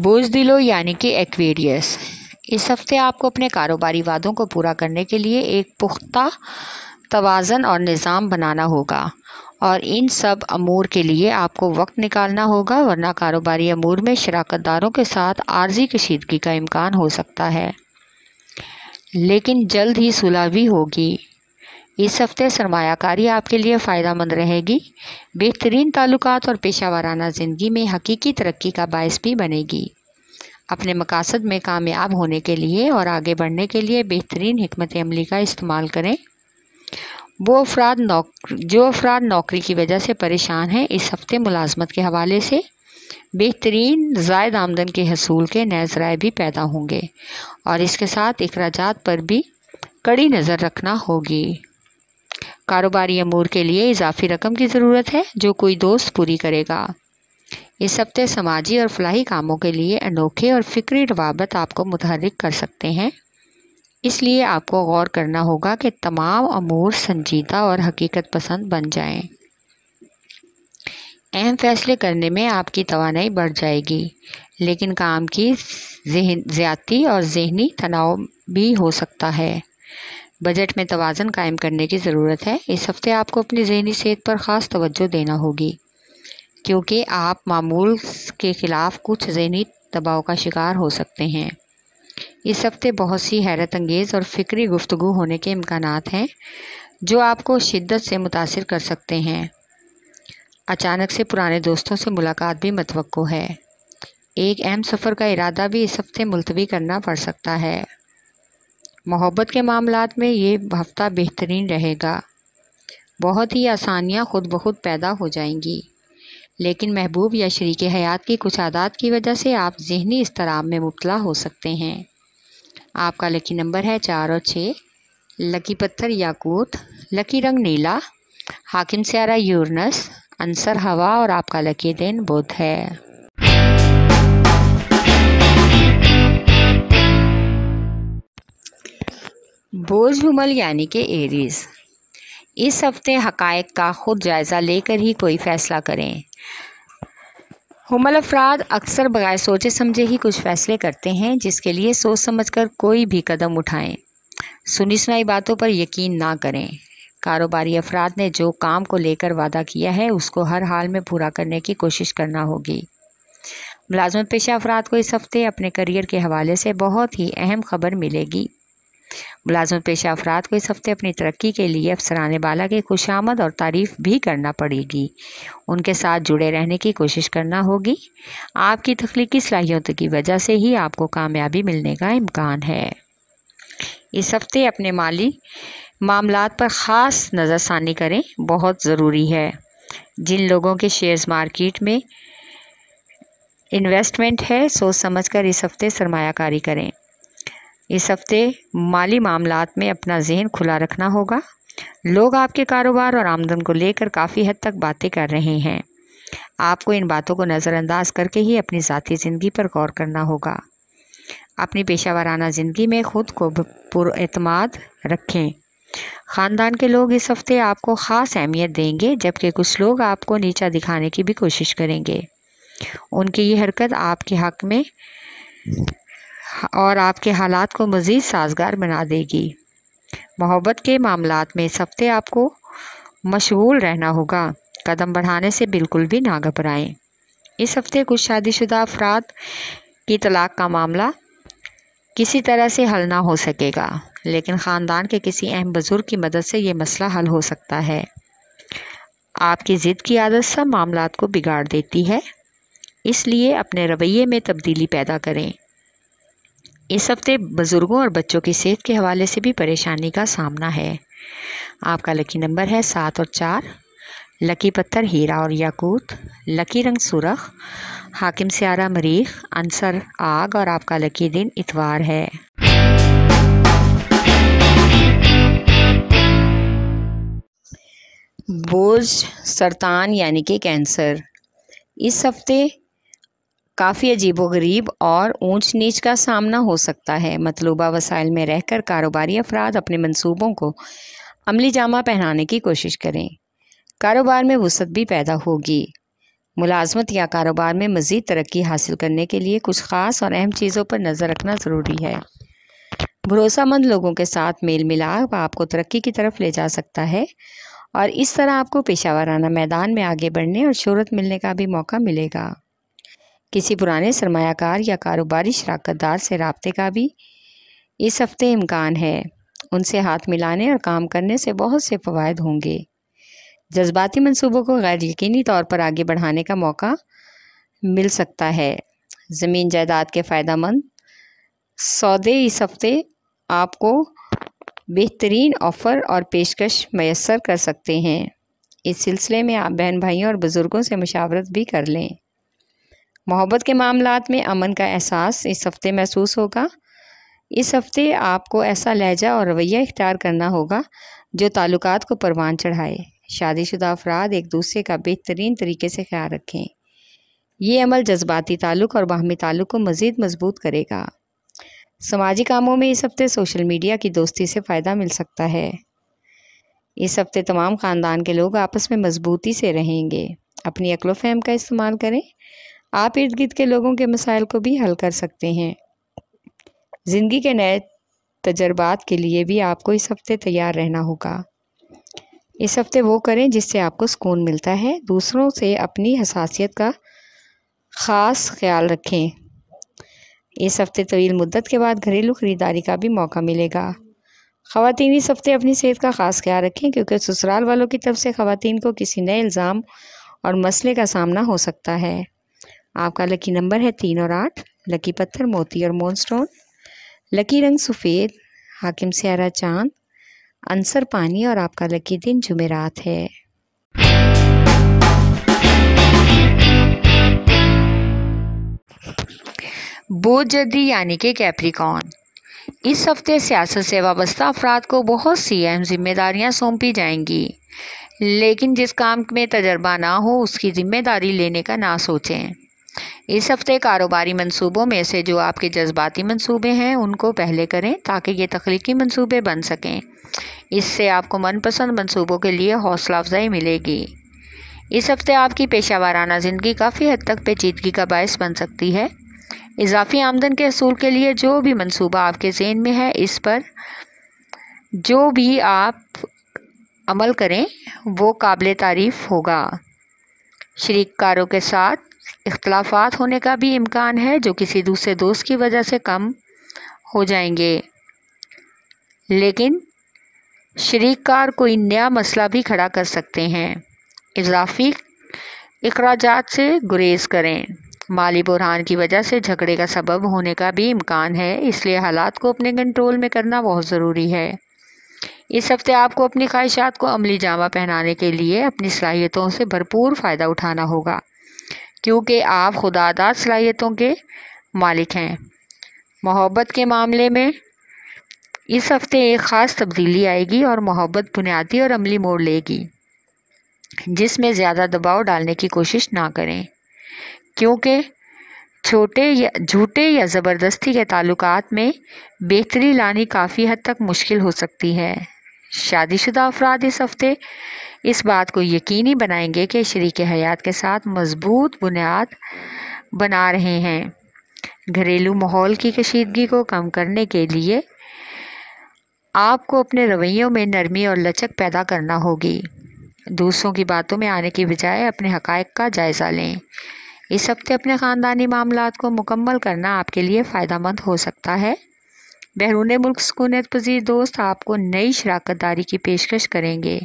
बुज़दिलो यानी कि एक्वेरियस। इस हफ्ते आपको अपने कारोबारी वादों को पूरा करने के लिए एक पुख्ता तवाज़न और निज़ाम बनाना होगा और इन सब अमूर के लिए आपको वक्त निकालना होगा, वरना कारोबारी अमूर में शराकतदारों के साथ आर्जी कशीदगी का इम्कान हो सकता है, लेकिन जल्द ही सुलह भी होगी। इस हफ्ते सरमायाकारी आपके लिए फ़ायदेमंद रहेगी। बेहतरीन ताल्लुकात और पेशा वाराना ज़िंदगी में हकीकी तरक्की का बायस भी बनेगी। अपने मकासद में कामयाब होने के लिए और आगे बढ़ने के लिए बेहतरीन हिकमत अमली का इस्तेमाल करें। जो अफराद नौकरी की वजह से परेशान हैं, इस हफ्ते मुलाजमत के हवाले से बेहतरीन ज़ायद आमदन के हसूल के नए ज़राए भी पैदा होंगे और इसके साथ अखराजात पर भी कड़ी नज़र रखना होगी। कारोबारी अमूर के लिए इजाफी रकम की ज़रूरत है जो कोई दोस्त पूरी करेगा। इस हफ्ते समाजी और फलाही कामों के लिए अनोखे और फ़िक्री रवाबत आपको मुतहर्रिक कर सकते हैं, इसलिए आपको गौर करना होगा कि तमाम अमूर संजीदा और हकीकत पसंद बन जाएं। अहम फैसले करने में आपकी तवानाई बढ़ जाएगी, लेकिन काम की ज़्यादती और ज़हनी तनाव भी हो सकता है। बजट में तवाज़न कायम करने की ज़रूरत है। इस हफ्ते आपको अपनी ज़हनी सेहत पर ख़ास तवज्जो देना होगी, क्योंकि आप मामूल के ख़िलाफ़ कुछ ज़हनी दबाव का शिकार हो सकते हैं। इस हफ्ते बहुत सी हैरत अंगेज़ और फ़िक्री गुफ्तगू होने के इम्कानात हैं जो आपको शिद्दत से मुतासिर कर सकते हैं। अचानक से पुराने दोस्तों से मुलाकात भी मतवक्को है। एक अहम सफ़र का इरादा भी इस हफ्ते मुलतवी करना पड़ सकता है। मोहब्बत के मामलात में ये हफ्ता बेहतरीन रहेगा। बहुत ही आसानियाँ खुद ब खुद पैदा हो जाएंगी, लेकिन महबूब या शरीक हयात की कुछ आदत की वजह से आप ज़हनी इज़्तिराब में मुब्तला हो सकते हैं। आपका लकी नंबर है 4 और 6। लकी पत्थर याकूत, लकी रंग नीला, हाकिम स्यारा यूरनस, अंसर हवा और आपका लकी दिन बुध है। बोझ हुमल यानी कि एरीज़। इस हफ्ते हक़ाइक़ का खुद जायज़ा लेकर ही कोई फ़ैसला करें। हुमल अफराद अक्सर बगैर सोचे समझे ही कुछ फ़ैसले करते हैं, जिसके लिए सोच समझकर कोई भी कदम उठाएं। सुनी सुनाई बातों पर यकीन ना करें। कारोबारी अफराद ने जो काम को लेकर वादा किया है उसको हर हाल में पूरा करने की कोशिश करना होगी। मुलाजमत पेशा अफराद को इस हफ्ते अपने करियर के हवाले से बहुत ही अहम खबर मिलेगी। मुलाजमत पेशा अफराद को इस हफ्ते अपनी तरक्की के लिए अफसरान बाला की खुशामद और तारीफ़ भी करना पड़ेगी। उनके साथ जुड़े रहने की कोशिश करना होगी। आपकी तख्लीकी सलाहियतों की वजह से ही आपको कामयाबी मिलने का इम्कान है। इस हफ्ते अपने माली मामलात पर ख़ास नज़रसानी करें, बहुत ज़रूरी है। जिन लोगों के शेयर्स मार्केट में इन्वेस्टमेंट है, सोच समझकर इस हफ्ते सरमायाकारी करें। इस हफ्ते माली मामलात में अपना जहन खुला रखना होगा। लोग आपके कारोबार और आमदन को लेकर काफ़ी हद तक बातें कर रहे हैं। आपको इन बातों को नज़रअंदाज करके ही अपनी ज़ाती ज़िंदगी पर गौर करना होगा। अपनी पेशा वाराना ज़िंदगी में ख़ुद को पुरएतमाद रखें। ख़ानदान के लोग इस हफ्ते आपको ख़ास अहमियत देंगे, जबकि कुछ लोग आपको नीचा दिखाने की भी कोशिश करेंगे। उनकी ये हरकत आपके हक़ में और आपके हालात को मज़ीद साजगार बना देगी। मोहब्बत के मामलात में इस हफ्ते आपको मशगूल रहना होगा। कदम बढ़ाने से बिल्कुल भी ना घबराएं। इस हफ्ते कुछ शादीशुदा अफराद की तलाक का मामला किसी तरह से हल ना हो सकेगा, लेकिन ख़ानदान के किसी अहम बुजुर्ग की मदद से ये मसला हल हो सकता है। आपकी ज़िद की आदत सब मामलात को बिगाड़ देती है, इसलिए अपने रवैये में तब्दीली पैदा करें। इस हफ्ते बुज़ुर्गों और बच्चों की सेहत के हवाले से भी परेशानी का सामना है। आपका लकी नंबर है 7 और 4। लकी पत्थर हीरा और याकूत, लकी रंग सुरख, हाकिम स्यारा मरीख, अंसर आग और आपका लकी दिन इतवार है। बोझ सरतान यानी कि कैंसर। इस हफ्ते काफ़ी अजीबोगरीब और ऊंच नीच का सामना हो सकता है। मतलूबा वसाइल में रहकर कारोबारी अफराद अपने मंसूबों को अमली जामा पहनाने की कोशिश करें। कारोबार में वुसअत भी पैदा होगी। मुलाजमत या कारोबार में मज़ीद तरक्की हासिल करने के लिए कुछ ख़ास और अहम चीज़ों पर नज़र रखना ज़रूरी है। भरोसामंद लोगों के साथ मेल मिलाप आपको तरक्की की तरफ ले जा सकता है और इस तरह आपको पेशावराना मैदान में आगे बढ़ने और शोहरत मिलने का भी मौका मिलेगा। किसी पुराने सरमायाकार या कारोबारी शराकतदार से राब्ते का भी इस हफ्ते इम्कान है। उनसे हाथ मिलाने और काम करने से बहुत से फ़वाइद होंगे। जज्बाती मंसूबों को गैर यकीनी तौर पर आगे बढ़ाने का मौका मिल सकता है। ज़मीन जायदाद के फ़ायदेमंद सौदे इस हफ्ते आपको बेहतरीन ऑफ़र और पेशकश मैसर कर सकते हैं। इस सिलसिले में आप बहन भाइयों और बुज़ुर्गों से मशावरत भी कर लें। मोहब्बत के मामलात में अमन का एहसास इस हफ्ते महसूस होगा। इस हफ्ते आपको ऐसा लहजा और रवैया इख्तियार करना होगा जो ताल्लुकात को परवान चढ़ाए। शादीशुदा अफराद एक दूसरे का बेहतरीन तरीके से ख्याल रखें। ये अमल जज्बाती ताल्लुक और बाहमी ताल्लुक को मज़ीद मजबूत करेगा। समाजी कामों में इस हफ्ते सोशल मीडिया की दोस्ती से फ़ायदा मिल सकता है। इस हफ्ते तमाम ख़ानदान के लोग आपस में मजबूती से रहेंगे। अपनी अक्ल व फ़हम का इस्तेमाल करें। आप इर्द गिर्द के लोगों के मसाइल को भी हल कर सकते हैं। ज़िंदगी के नए तजर्बात के लिए भी आपको इस हफ्ते तैयार रहना होगा। इस हफ्ते वो करें जिससे आपको सुकून मिलता है। दूसरों से अपनी हसासियत का ख़ास ख्याल रखें। इस हफ्ते तवील मुद्दत के बाद घरेलू ख़रीदारी का भी मौका मिलेगा। ख़वातीन इस हफ्ते अपनी सेहत का ख़ास ख्याल रखें क्योंकि ससुराल वालों की तरफ से ख़वातीन को किसी नए इल्ज़ाम और मसले का सामना हो सकता है। आपका लकी नंबर है 3 और 8। लकी पत्थर मोती और मूनस्टोन। लकी रंग सफ़ेद, हाकिम स्यारा चाँद, अंसर पानी और आपका लकी दिन जुमेरात है। बोझदी यानी कि कैप्रिकॉर्न, इस हफ्ते सियासत से वाबस्ता अफराद को बहुत सी अहम जिम्मेदारियां सौंपी जाएंगी, लेकिन जिस काम में तजर्बा ना हो उसकी जिम्मेदारी लेने का ना सोचें। इस हफ्ते कारोबारी मंसूबों में से जो आपके जज्बाती मंसूबे हैं उनको पहले करें ताकि ये तख्लीकी मंसूबे बन सकें। इससे आपको मनपसंद मंसूबों के लिए हौसला अफजाई मिलेगी। इस हफ्ते आपकी पेशावराना ज़िंदगी काफ़ी हद तक पेचीदगी का बायस बन सकती है। इजाफी आमदन के असूल के लिए जो भी मंसूबा आपके ज़हन में है, इस पर जो भी आप अमल करें वो काबिल तारीफ़ होगा। शरीककारों के साथ इख्तलाफात होने का भी इम्कान है जो किसी दूसरे दोस्त की वजह से कम हो जाएंगे, लेकिन शरीककार कोई नया मसला भी खड़ा कर सकते हैं। इजाफी इखराजात से गुरेज करें। माली बुरहान की वजह से झगड़े का सबब होने का भी इम्कान है, इसलिए हालात को अपने कंट्रोल में करना बहुत ज़रूरी है। इस हफ्ते आपको अपनी ख्वाहिशात को अमली जामा पहनाने के लिए अपनी सलाहियतों से भरपूर फ़ायदा उठाना होगा, क्योंकि आप खुदादाद सलाहियतों के मालिक हैं। मोहब्बत के मामले में इस हफ्ते एक ख़ास तब्दीली आएगी और मोहब्बत बुनियादी और अमली मोड़ लेगी, जिसमें ज़्यादा दबाव डालने की कोशिश ना करें, क्योंकि झूठे या ज़बरदस्ती के ताल्लुकात में बेहतरी लानी काफ़ी हद तक मुश्किल हो सकती है। शादीशुदा अफराद इस हफ्ते इस बात को यकीनी बनाएंगे कि शरीक हयात के साथ मजबूत बुनियाद बना रहे हैं। घरेलू माहौल की कशीदगी को कम करने के लिए आपको अपने रवैयों में नरमी और लचक पैदा करना होगी। दूसरों की बातों में आने की बजाय अपने हक़ाइक़ का जायज़ा लें। इस हफ्ते अपने ख़ानदानी मामलात को मुकम्मल करना आपके लिए फ़ायदेमंद हो सकता है। बैरून मुल्क सुकूनत पजीर दोस्त आपको नई शराकतदारी की पेशकश करेंगे।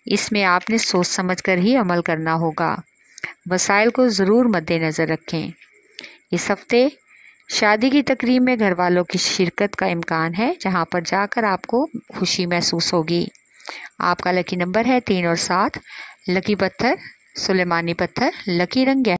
इसमें आपने सोच समझ कर ही अमल करना होगा। वसाइल को ज़रूर मद्देनज़र रखें। इस हफ्ते शादी की तकरीब में घर वालों की शिरकत का इम्कान है, जहां पर जाकर आपको खुशी महसूस होगी। आपका लकी नंबर है 3 और 7। लकी पत्थर सुलेमानी पत्थर। लकी रंग